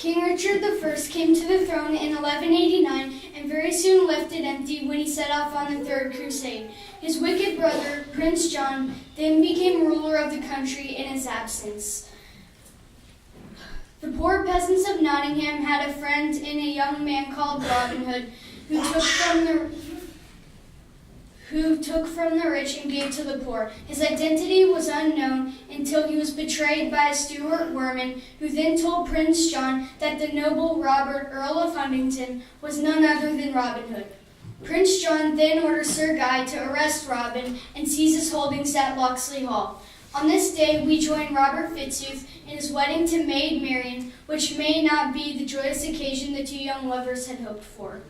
King Richard I came to the throne in 1189 and very soon left it empty when he set off on the Third Crusade. His wicked brother, Prince John, then became ruler of the country in his absence. The poor peasants of Nottingham had a friend in a young man called Robin Hood, who took from the rich and gave to the poor. His identity was unknown until he was betrayed by a Stuart Werman, who then told Prince John that the noble Robert, Earl of Huntingdon, was none other than Robin Hood. Prince John then orders Sir Guy to arrest Robin and seize his holdings at Locksley Hall. On this day, we join Robert Fitzooth in his wedding to Maid Marian, which may not be the joyous occasion the two young lovers had hoped for.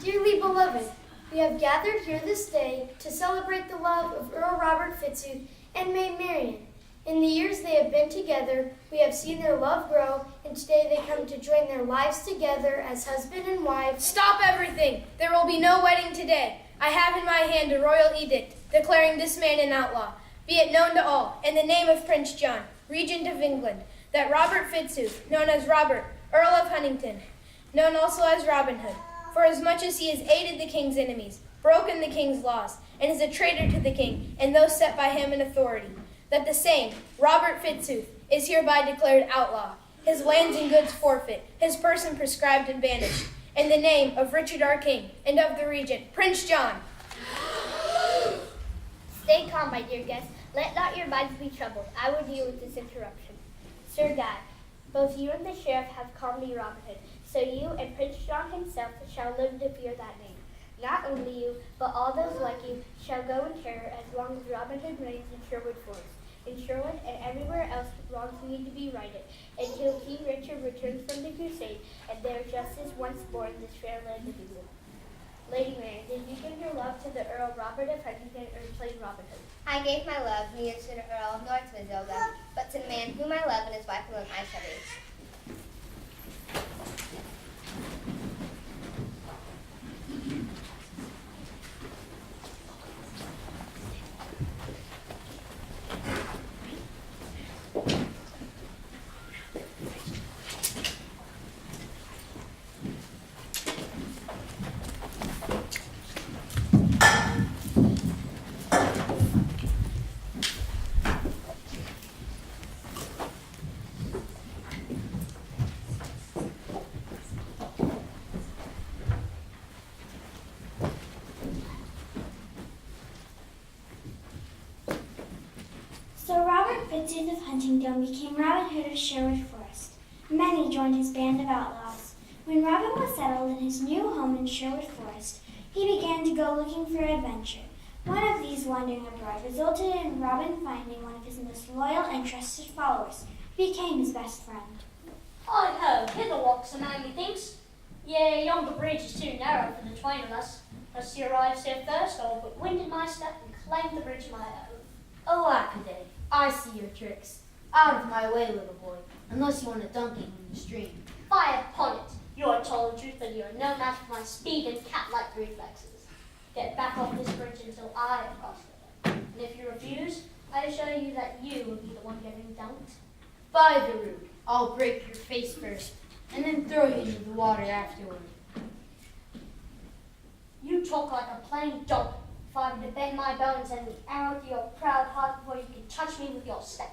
Dearly beloved, we have gathered here this day to celebrate the love of Earl Robert Fitzooth and Maid Marian. In the years they have been together, we have seen their love grow, and today they come to join their lives together as husband and wife. Stop everything! There will be no wedding today. I have in my hand a royal edict declaring this man an outlaw. Be it known to all, in the name of Prince John, Regent of England, that Robert Fitzooth, known as Robert, Earl of Huntingdon, known also as Robin Hood, for as much as he has aided the king's enemies, broken the king's laws, and is a traitor to the king and those set by him in authority, that the same, Robert Fitzooth, is hereby declared outlaw, his lands and goods forfeit, his person prescribed and banished, in the name of Richard our King, and of the Regent, Prince John. Stay calm, my dear guests. Let not your minds be troubled. I will deal with this interruption. Sir Guy, both you and the sheriff have called me Robin Hood, so you and Prince John himself shall live to fear that name. Not only you, but all those like you shall go in terror as long as Robin Hood reigns in Sherwood Forest. In Sherwood and everywhere else wrongs need to be righted, until King Richard returns from the crusade, and there is justice once more in this fair land of England. Lady Mary, did you give your love to the Earl Robert of Huntingdon or plain Robin Hood? I gave my love neither to the Earl nor to Matilda, but to the man whom I love and his wife alone I shall be. So Robert Fitzooth of Huntingdon became Robin Hood of Sherwood Forest. Many joined his band of outlaws. When Robin was settled in his new home in Sherwood Forest, he began to go looking for adventure. One of these wandering abroad resulted in Robin finding one of his most loyal and trusted followers, who became his best friend. Hi-ho, hither walks a man, methinks. Yea, yonder bridge is too narrow for the twain of us. Thus he arrives here first, or but winded my step and claimed the bridge my own. Alackaday, I see your tricks. Out of my way, little boy, unless you want a dunking in the stream. Fie upon it! You are told the truth, but you are no match for my speed and cat-like reflexes. Get back off this bridge until I have crossed it. And if you refuse, I assure you that you will be the one getting dunked. By the root, I'll break your face first, and then throw you into the water afterward. You talk like a plain dog. If I were to bend my bow and send an arrow to your proud heart before you can touch me with your staff.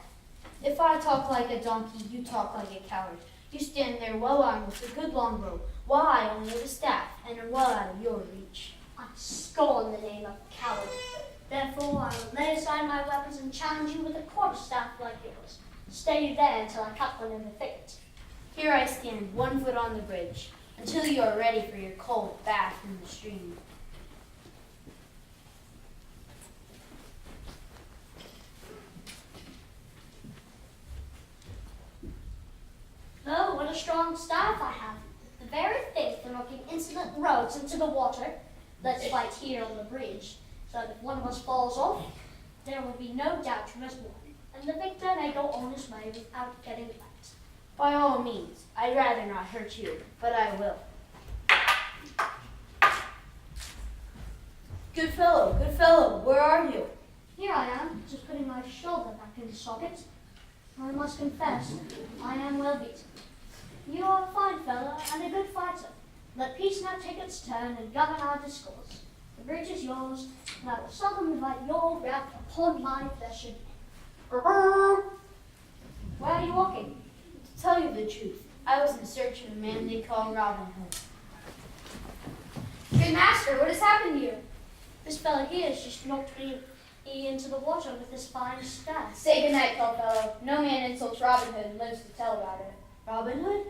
If I talk like a donkey, you talk like a coward. You stand there well armed with a good long bow, while I only have a staff, and are well out of your reach. I scorn the name of coward. Therefore, I will lay aside my weapons and challenge you with a quarterstaff like yours. Stay there until I cut one in the thicket. Here I stand, 1 foot on the bridge, until you are ready for your cold bath in the stream. Oh, what a strong staff I have. The very thing for knocking insolent rogues into the water. Let's fight here on the bridge, so that if one of us falls off, there will be no doubt who has won, and the victor may go on his way without getting wet. By all means, I'd rather not hurt you, but I will. Good fellow, where are you? Here I am, just putting my shoulder back in the socket. I must confess, I am well beaten. You are a fine fellow and a good fighter. Let peace now take its turn and govern our discourse. The bridge is yours, and I will seldom invite your wrath upon my flesh again. Where are you walking? To tell you the truth, I was in search of a man they call Robin Hood. Good master, what has happened to you? This fellow here has just knocked me into the water with his fine staff. Say goodnight, tall fellow. No man insults Robin Hood and lives to tell about it. Robin Hood?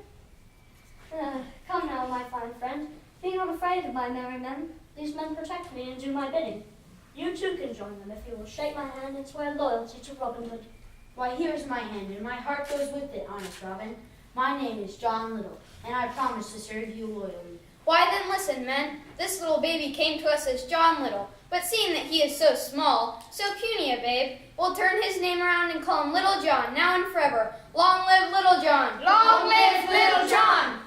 Come now, my fine friend. Be not afraid of my merry men. These men protect me and do my bidding. You too can join them if you will shake my hand and swear loyalty to Robin Hood. Why, here's my hand, and my heart goes with it, honest Robin. My name is John Little, and I promise to serve you loyally. Why then listen, men. This little baby came to us as John Little, but seeing that he is so small, so puny a babe, we'll turn his name around and call him Little John, now and forever. Long live Little John! Long live Little John!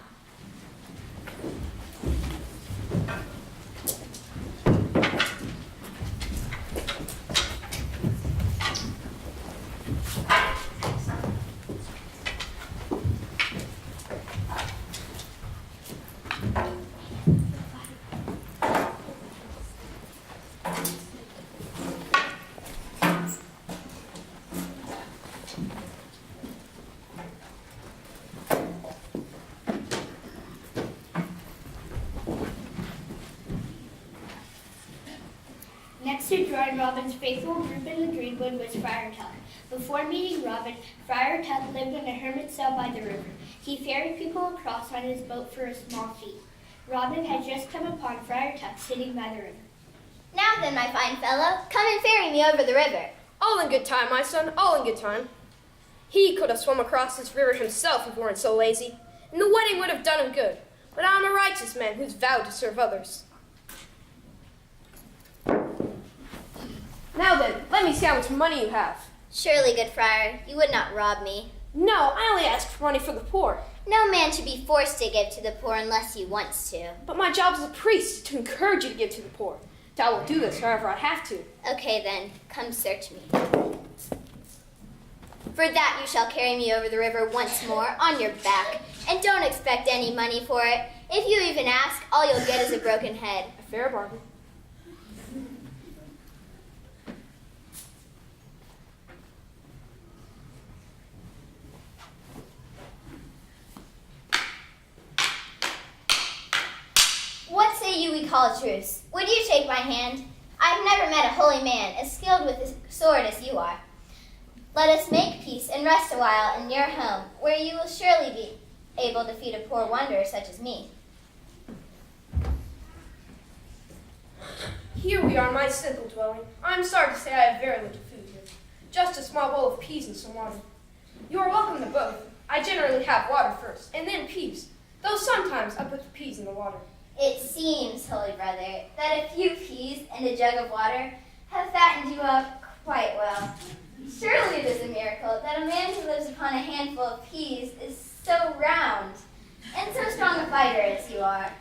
Next to join Robin's faithful group in the greenwood was Friar Tuck. Before meeting Robin, Friar Tuck lived in a hermit cell by the river. He ferried people across on his boat for a small fee. Robin had just come upon Friar Tuck sitting by the river. Now then, my fine fellow, come and ferry me over the river. All in good time, my son, all in good time. He could have swum across this river himself if he weren't so lazy, and the wedding would have done him good. But I'm a righteous man who's vowed to serve others. Now then, let me see how much money you have. Surely, good friar, you would not rob me. No, I only ask for money for the poor. No man should be forced to give to the poor unless he wants to. But my job as a priest is to encourage you to give to the poor. So I will do this wherever I have to. Okay then, come search me. For that you shall carry me over the river once more, on your back, and don't expect any money for it. If you even ask, all you'll get is a broken head. A fair bargain. What say you we call a truce? Would you shake my hand? I've never met a holy man as skilled with the sword as you are. Let us make peace and rest a while in your home, where you will surely be able to feed a poor wanderer such as me. Here we are in my simple dwelling. I'm sorry to say I have very little food here. Just a small bowl of peas and some water. You are welcome to both. I generally have water first, and then peas, though sometimes I put the peas in the water. It seems, holy brother, that a few peas and a jug of water have fattened you up quite well. Surely it is a miracle that a man who lives upon a handful of peas is so round and so strong a fighter as you are.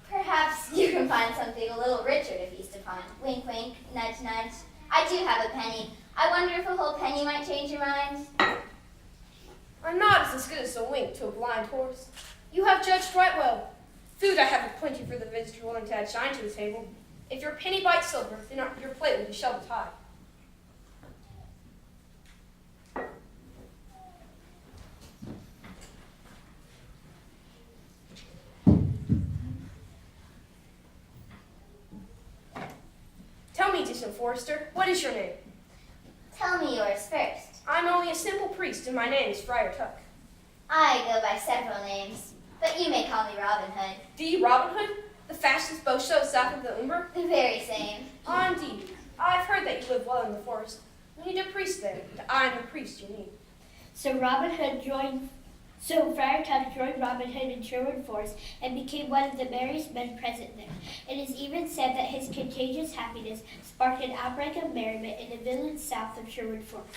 Perhaps you can find something a little richer to feast upon. Wink, wink, nudge, nudge. I do have a penny. I wonder if a whole penny might change your mind. I'm not as good as a wink to a blind horse. You have judged right well. Food I have plenty for the visitor willing to add shine to the table. If your penny bites silver, then your plate will be shoveled high. Tell me, distant forester, what is your name? Tell me yours first. I'm only a simple priest, and my name is Friar Tuck. I go by several names, but you may call me Robin Hood. The Robin Hood? The fastest bow show south of the Umber? The very same. Ah, indeed. I've heard that you live well in the forest. You need a priest there, and I am the priest you need. So Friar Tuck joined Robin Hood in Sherwood Forest and became one of the merriest men present there. It is even said that his contagious happiness sparked an outbreak of merriment in the village south of Sherwood Forest.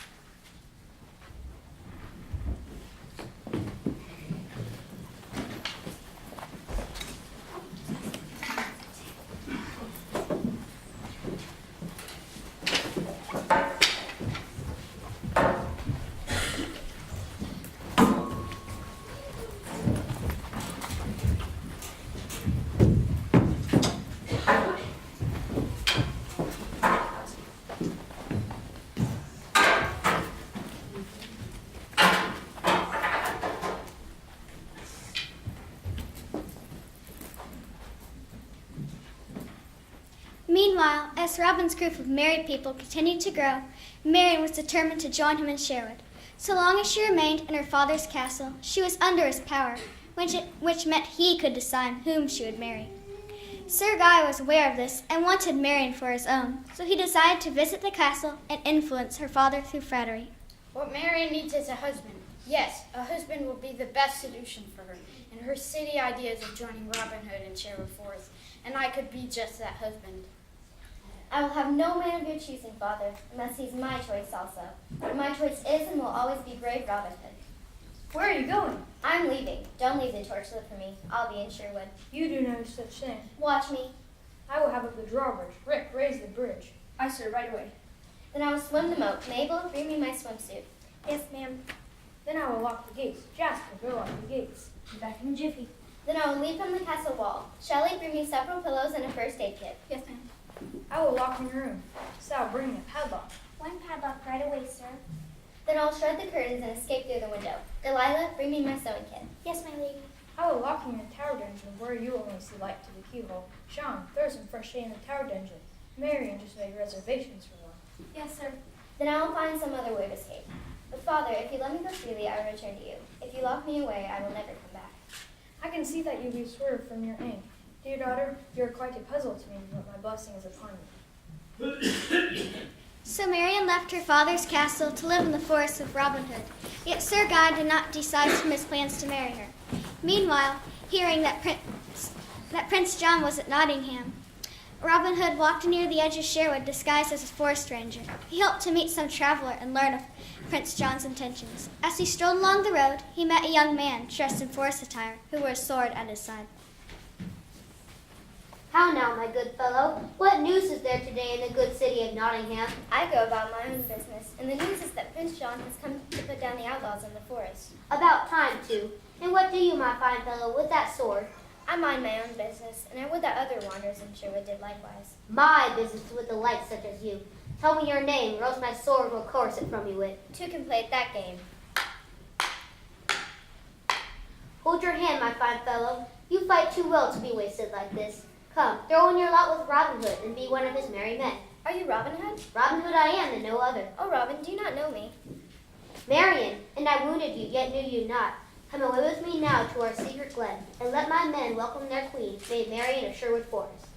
As Robin's group of married people continued to grow, Marian was determined to join him in Sherwood. So long as she remained in her father's castle, she was under his power, which meant he could decide whom she would marry. Sir Guy was aware of this and wanted Marian for his own, so he decided to visit the castle and influence her father through flattery. What Marian needs is a husband. Yes, a husband will be the best solution for her, and her silly ideas of joining Robin Hood and Sherwood Forest, and I could be just that husband. I will have no man of your choosing, Father, unless he's my choice also. And my choice is and will always be brave Robin Hood. Where are you going? I'm leaving. Don't leave the torch lit for me. I'll be in Sherwood. You do no such thing. Watch me. I will have up the drawbridge. Rick, raise the bridge. Aye, sir, right away. Then I will swim the moat. Mabel, bring me my swimsuit. Yes, ma'am. Then I will lock the gates. Jasper, go lock the gates. Be back in a jiffy. Then I will leap from the castle wall. Shelley, bring me several pillows and a first aid kit. Yes, ma'am. I will lock my room. Sal, bring me a padlock. One padlock right away, sir. Then I'll shred the curtains and escape through the window. Delilah, bring me my sewing kit. Yes, my lady. I will lock you in the tower dungeon where you will only see light to the keyhole. Sean, throw some fresh hay in the tower dungeon. Marian just made reservations for one. Yes, sir. Then I will find some other way of escape. But Father, if you let me go freely, I will return to you. If you lock me away, I will never come back. I can see that you swerved from your aim. Dear daughter, you are quite a puzzle to me, but my blessing is upon you. So Marian left her father's castle to live in the forest with Robin Hood. Yet Sir Guy did not decide from his plans to marry her. Meanwhile, hearing that Prince John was at Nottingham, Robin Hood walked near the edge of Sherwood disguised as a forest ranger. He hoped to meet some traveler and learn of Prince John's intentions. As he strolled along the road, he met a young man dressed in forest attire who wore a sword at his side. How now, my good fellow? What news is there today in the good city of Nottingham? I go about my own business, and the news is that Prince John has come to put down the outlaws in the forest. About time, too. And what do you, my fine fellow, with that sword? I mind my own business, and I would that other wanderers in Sherwood did likewise. My business with the like such as you. Tell me your name, or else my sword will course it from you with. Two can play at that game. Hold your hand, my fine fellow. You fight too well to be wasted like this. Come, throw in your lot with Robin Hood, and be one of his merry men. Are you Robin Hood? Robin Hood I am, and no other. Oh, Robin, do you not know me? Marian, and I wounded you, yet knew you not. Come away with me now to our secret glen, and let my men welcome their queen, Maid Marian of Sherwood Forest.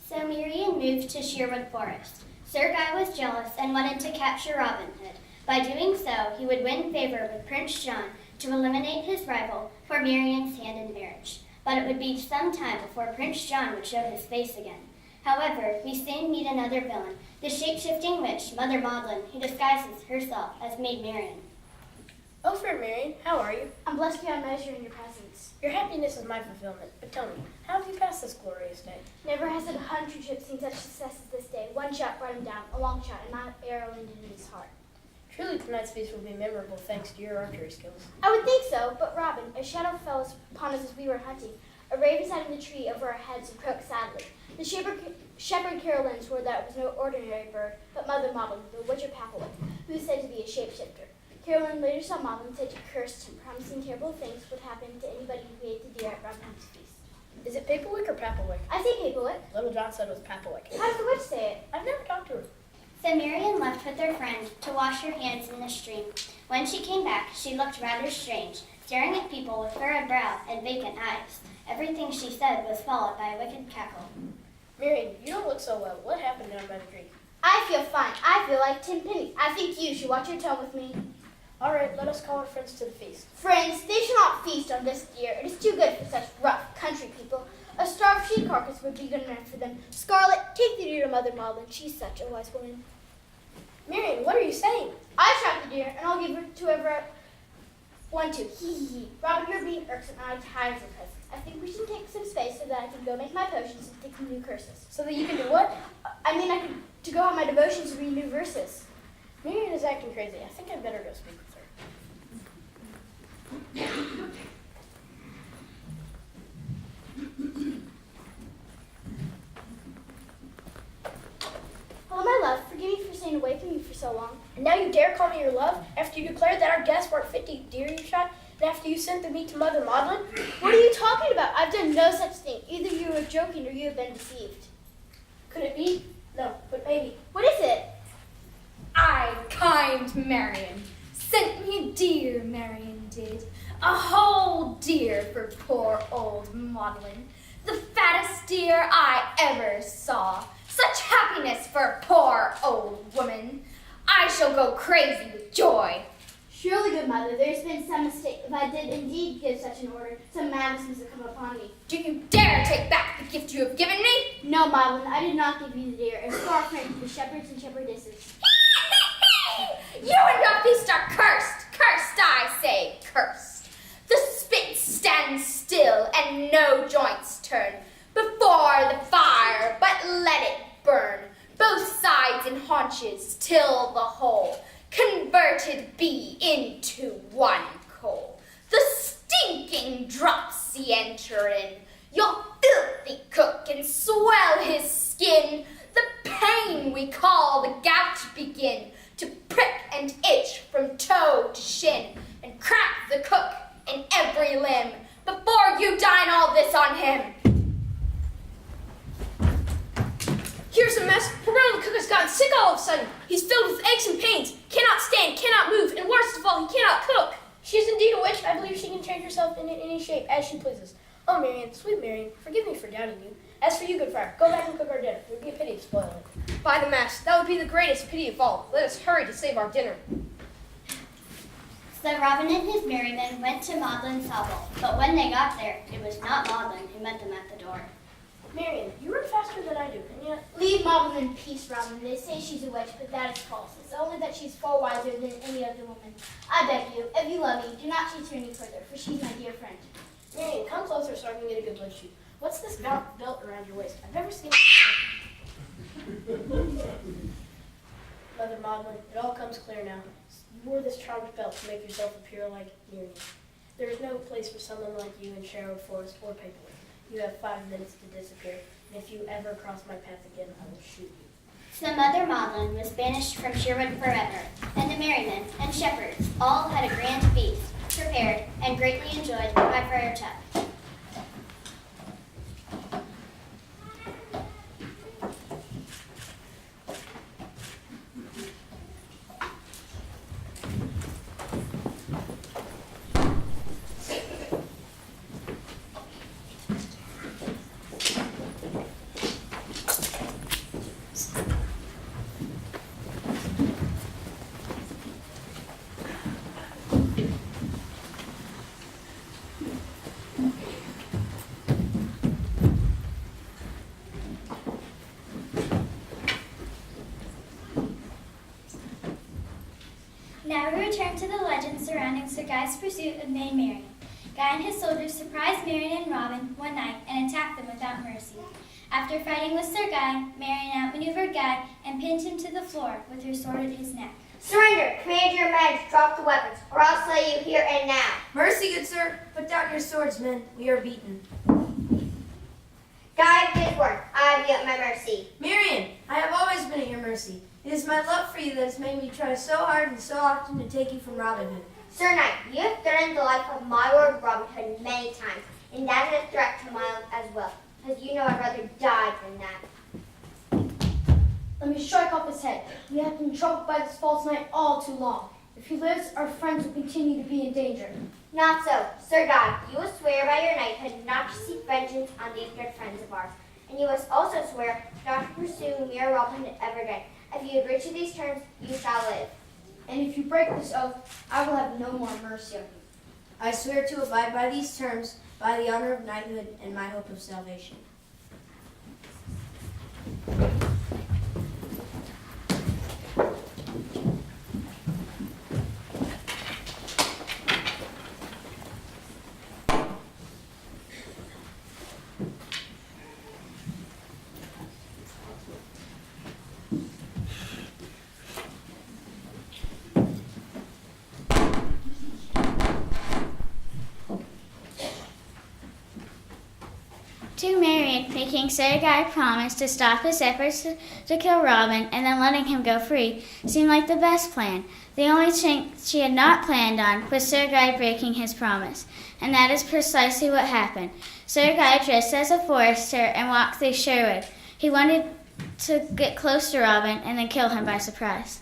So Marian moved to Sherwood Forest. Sir Guy was jealous and wanted to capture Robin Hood. By doing so, he would win favor with Prince John to eliminate his rival for Marian's hand in marriage. But it would be some time before Prince John would show his face again. However, we soon meet another villain, the shape-shifting witch, Mother Maudlin, who disguises herself as Maid Marian. Oh, friend Marian, how are you? I'm blessed beyond measure in your presence. Your happiness is my fulfillment. But tell me, how have you passed this glorious day? Never has a hunter ship seen such success as this day. One shot brought him down, a long shot, and my arrow landed in his heart. Truly, tonight's feast will be memorable thanks to your archery skills. I would think so, but Robin, a shadow fell upon us as we were hunting. A raven sat in the tree over our heads and croaked sadly. The shepherd Carolyn swore that it was no ordinary bird, but Mother Maudlin, the witch of Papelwick, who is said to be a shapeshifter. Carolyn later saw Maudlin said to curse, promising terrible things would happen to anybody who ate the deer at Robin Hood's feast. Is it Paperwick or Papelwick? I say Papelwick. Little John said it was Papelwick. How does the witch say it? I've never talked to her. So Marian left with her friend to wash her hands in the stream. When she came back, she looked rather strange, staring at people with furrowed brow and vacant eyes. Everything she said was followed by a wicked cackle. Marian, you don't look so well. What happened down by the creek? I feel fine. I feel like 10 pennies. I think you should watch your tone with me. All right, let us call our friends to the feast. Friends, they shall not feast on this deer. It is too good for such rough country people. A starved sheep carcass would be good enough for them. Scarlet, take the deer to Mother Maudlin. She's such a wise woman. Marion, what are you saying? I shot the deer, and I'll give her to whoever I want to. Hee hee hee. Robin, you're being irksome, and I'm tired of your presence. I think we should take some space so that I can go make my potions and take some new curses. So that you can do what? I mean, I could to go have my devotions and read new verses. Marion is acting crazy. I think I'd better go speak with her. Hello, my love. Forgive me for staying away from you for so long. And now you dare call me your love after you declared that our guests weren't fit to eat deer you shot, and after you sent the meat to Mother Maudlin? What are you talking about? I've done no such thing. Either you are joking or you have been deceived. Could it be? No, but maybe. What is it? I, kind Marion, sent me a deer, Marion did. A whole deer for poor old Maudlin. The fattest deer I ever saw. Such happiness for a poor old woman. I shall go crazy with joy. Surely, good mother, there's been some mistake. If I did indeed give such an order, some madness must have come upon me. Do you dare take back the gift you have given me? No, Maudlin, I did not give you the deer. It's far from the shepherds and shepherdesses. You and your feast are cursed. Cursed, I say, cursed. The spit stands still and no joints turn before the fire, but let it burn, both sides and haunches, till the whole converted be into one coal. The stinking drops ye enter in, your filthy cook, and swell his skin. The pain we call the gout begin to prick and itch from toe to shin, and crack the cook in every limb, before you dine all this on him. Here's a mess. Poor brother the cook has gotten sick all of a sudden. He's filled with aches and pains, cannot stand, cannot move, and worst of all, he cannot cook. She is indeed a witch. I believe she can change herself into any shape as she pleases. Oh, Marion, sweet Marion, forgive me for doubting you. As for you, good friar, go back and cook our dinner. It would be a pity to spoil it. By the mass, that would be the greatest pity of all. Let us hurry to save our dinner. So Robin and his merry men went to Maudlin's hovel, but when they got there, it was not Maudlin who met them at the door. Marion, you run faster than I do, and yet... Leave Maudlin in peace, Robin. They say she's a witch, but that is false. It's only that she's far wiser than any other woman. I beg you, if you love me, do not teach her any further, for she's my dear friend. Marion, come closer so I can get a good look at you. What's this belt around your waist? I've never seen it before. Mother Maudlin, it all comes clear now. You wore this charmed belt to make yourself appear like Marion. There is no place for someone like you in Sherwood Forest or Paperwood. You have 5 minutes to disappear, and if you ever cross my path again, I will shoot you. So Mother Maudlin was banished from Sherwood forever, and the merrymen and shepherds all had a grand feast, prepared and greatly enjoyed by Friar Tuck. Now we return to the legend surrounding Sir Guy's pursuit of Maid Marian. Guy and his soldiers surprised Marian and Robin one night and attacked them without mercy. After fighting with Sir Guy, Marian outmaneuvered Guy and pinned him to the floor with her sword at his neck. Surrender! Command your men to drop the weapons, or I'll slay you here and now. Mercy, good sir. Put down your swords, men. We are beaten. Guy of his word, I have you at my mercy. Marian, I have always been at your mercy. It is my love for you that has made me try so hard and so often to take you from Robin Hood. Sir Knight, you have threatened the life of my lord Robin Hood many times, and that is a threat to my own as well, because you know I'd rather die than that. Let me strike off his head. We have been troubled by this false knight all too long. If he lives, our friends will continue to be in danger. Not so. Sir Guy, you will swear by your knighthood not to seek vengeance on these good friends of ours, and you must also swear not to pursue mere Robin Hood ever again. If you agree to these terms, you shall live. And if you break this oath, I will have no more mercy on you. I swear to abide by these terms, by the honor of knighthood and my hope of salvation. To Marian, making Sir Guy promise to stop his efforts to kill Robin and then letting him go free seemed like the best plan. The only thing she had not planned on was Sir Guy breaking his promise, and that is precisely what happened. Sir Guy dressed as a forester and walked through Sherwood. He wanted to get close to Robin and then kill him by surprise.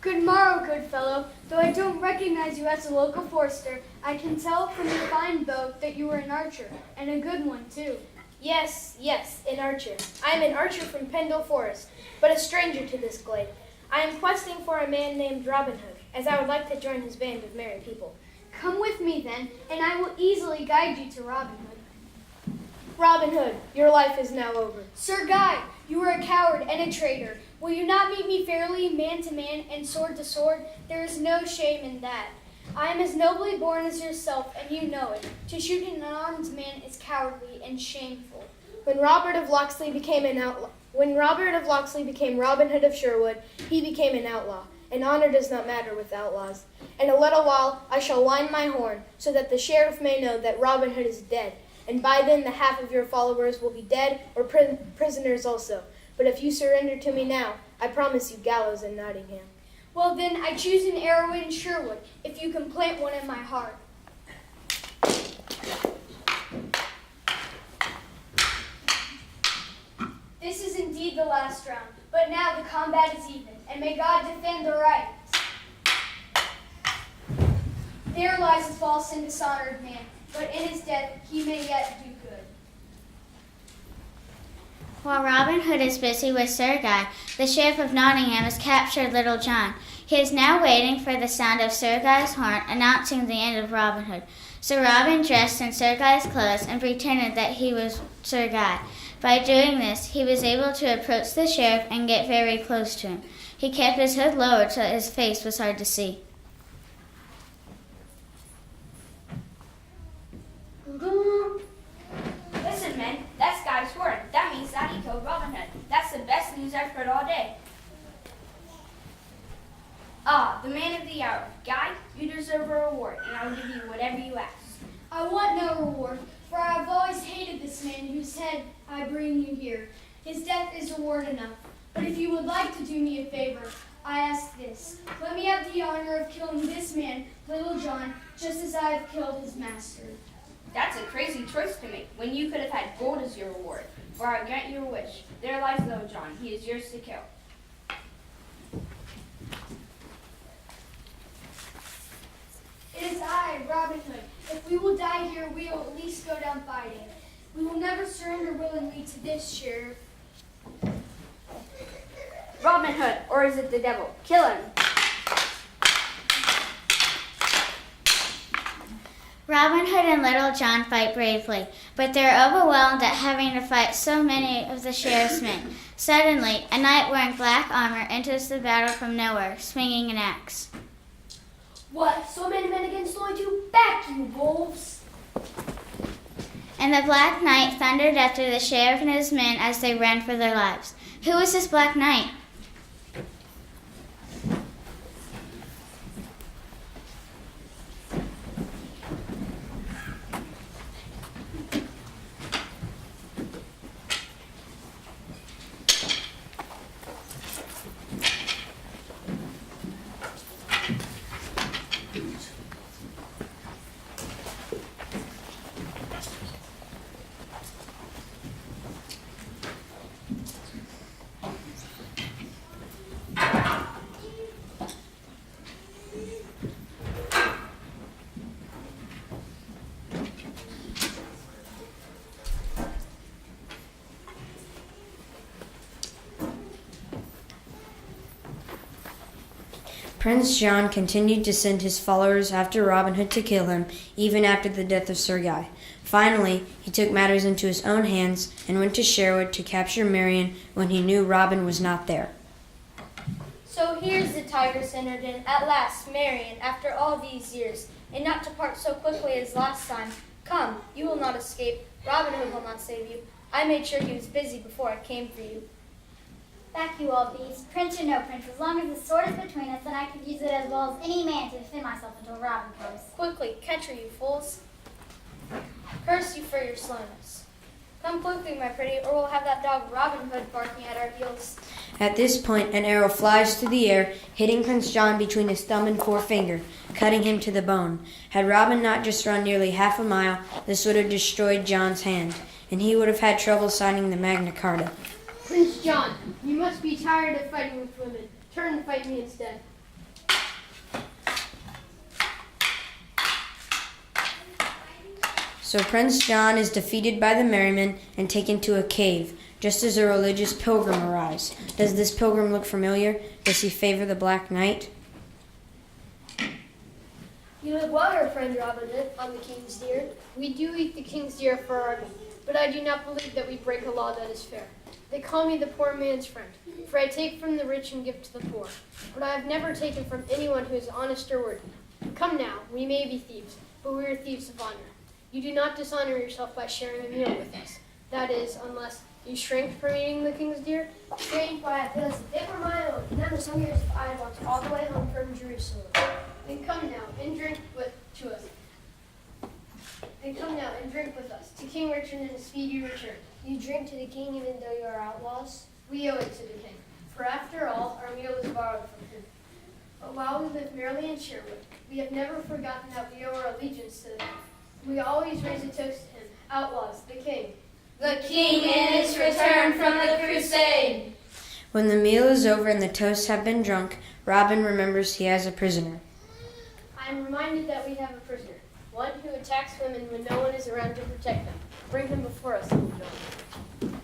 Good morrow, good fellow. Though I don't recognize you as a local forester, I can tell from your fine bow that you are an archer, and a good one, too. Yes, an archer. I am an archer from Pendle Forest, but a stranger to this glade. I am questing for a man named Robin Hood, as I would like to join his band of merry people. Come with me, then, and I will easily guide you to Robin Hood. Robin Hood, your life is now over. Sir Guy, you are a coward and a traitor. Will you not meet me fairly, man to man and sword to sword? There is no shame in that. I am as nobly born as yourself, and you know it. To shoot an unarmed man is cowardly and shameful. When Robert of Locksley became Robin Hood of Sherwood, he became an outlaw, and honor does not matter with outlaws. In a little while I shall wind my horn, so that the sheriff may know that Robin Hood is dead, and by then the half of your followers will be dead or prisoners also. But if you surrender to me now, I promise you gallows in Nottingham. Well, then, I choose an arrow in Sherwood, if you can plant one in my heart. This is indeed the last round, but now the combat is even, and may God defend the right. There lies a false and dishonored man, but in his death he may yet do good. While Robin Hood is busy with Sir Guy, the Sheriff of Nottingham has captured Little John. He is now waiting for the sound of Sir Guy's horn announcing the end of Robin Hood. So Robin dressed in Sir Guy's clothes and pretended that he was Sir Guy. By doing this, he was able to approach the sheriff and get very close to him. He kept his hood lowered so that his face was hard to see. Listen, men, that's Guy's horn. That means that he killed Robin Hood. That's the best news I've heard all day. Ah, the man of the hour. Guy, you deserve a reward, and I will give you whatever you ask. I want no reward, for I have always hated this man whose head I bring you here. His death is reward enough. But if you would like to do me a favor, I ask this. Let me have the honor of killing this man, Little John, just as I have killed his master. That's a crazy choice to make, when you could have had gold as your reward. For I grant your wish. There lies Little John. He is yours to kill. It is I, Robin Hood. If we will die here, we will at least go down fighting. We will never surrender willingly to this sheriff. Robin Hood, or is it the devil? Kill him. Robin Hood and Little John fight bravely, but they're overwhelmed at having to fight so many of the sheriff's men. Suddenly, a knight wearing black armor enters the battle from nowhere, swinging an axe. What? So many men against only two? Back, you wolves! And the Black Knight thundered after the sheriff and his men as they ran for their lives. Who was this Black Knight? Prince John continued to send his followers after Robin Hood to kill him, even after the death of Sir Guy. Finally, he took matters into his own hands and went to Sherwood to capture Marian when he knew Robin was not there. So here's the tigress entered in at last, Marian, after all these years, and not to part so quickly as last time. Come, you will not escape. Robin Hood will not save you. I made sure he was busy before I came for you. Back you all beast, prince or no prince, as long as the sword is between us, then I could use it as well as any man to defend myself until Robin comes. Quickly, catch her, you fools. Curse you for your slowness. Come quickly, my pretty, or we'll have that dog Robin Hood barking at our heels. At this point, an arrow flies through the air, hitting Prince John between his thumb and forefinger, cutting him to the bone. Had Robin not just run nearly half a mile, this would have destroyed John's hand, and he would have had trouble signing the Magna Carta. Prince John, you must be tired of fighting with women. Turn and fight me instead. So Prince John is defeated by the merrymen and taken to a cave, just as a religious pilgrim arrives. Does this pilgrim look familiar? Does he favor the Black Knight? You live well, our friend Robin Hood, on the king's deer. We do eat the king's deer for our meat, but I do not believe that we break a law that is fair. They call me the poor man's friend, for I take from the rich and give to the poor. But I have never taken from anyone who is honest or worthy. Come now, we may be thieves, but we are thieves of honor. You do not dishonor yourself by sharing a meal with us. That is, unless you shrink from eating the king's deer. Strange why I feel as if they were my own, and that was some years I walked all the way home from Jerusalem. Then come now and drink to us. Then come now and drink with us to King Richard and his speedy return. You drink to the king even though you are outlaws? We owe it to the king, for after all, our meal was borrowed from him. But while we live merrily in Sherwood, we have never forgotten that we owe our allegiance to them. We always raise a toast to him, outlaws, the king. The king in his return from the crusade. When the meal is over and the toasts have been drunk, Robin remembers he has a prisoner. I am reminded that we have a prisoner, one who attacks women when no one is around to protect them. Bring him before us, Little John.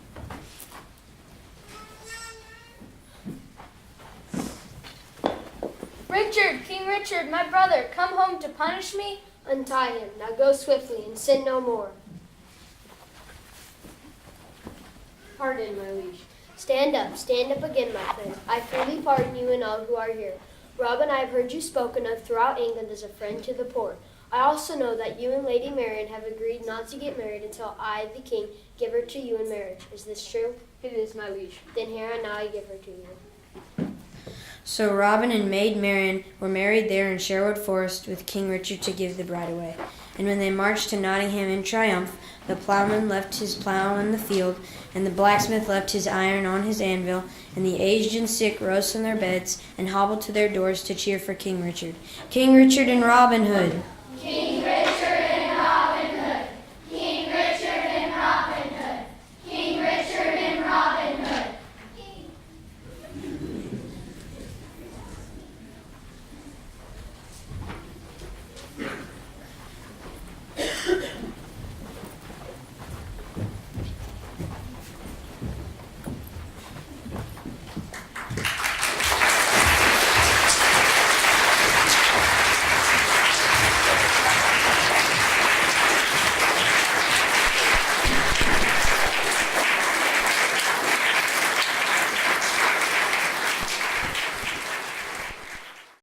Richard, King Richard, my brother, come home to punish me? Untie him. Now go swiftly and sin no more. Pardon, my liege. Stand up again, my friend. I freely pardon you and all who are here. Robin, I have heard you spoken of throughout England as a friend to the poor. I also know that you and Lady Marian have agreed not to get married until I, the king, give her to you in marriage. Is this true? It is, my liege. Then here and now I give her to you. So Robin and Maid Marian were married there in Sherwood Forest with King Richard to give the bride away. And when they marched to Nottingham in triumph, the plowman left his plow in the field, and the blacksmith left his iron on his anvil, and the aged and sick rose from their beds and hobbled to their doors to cheer for King Richard. King Richard and Robin Hood!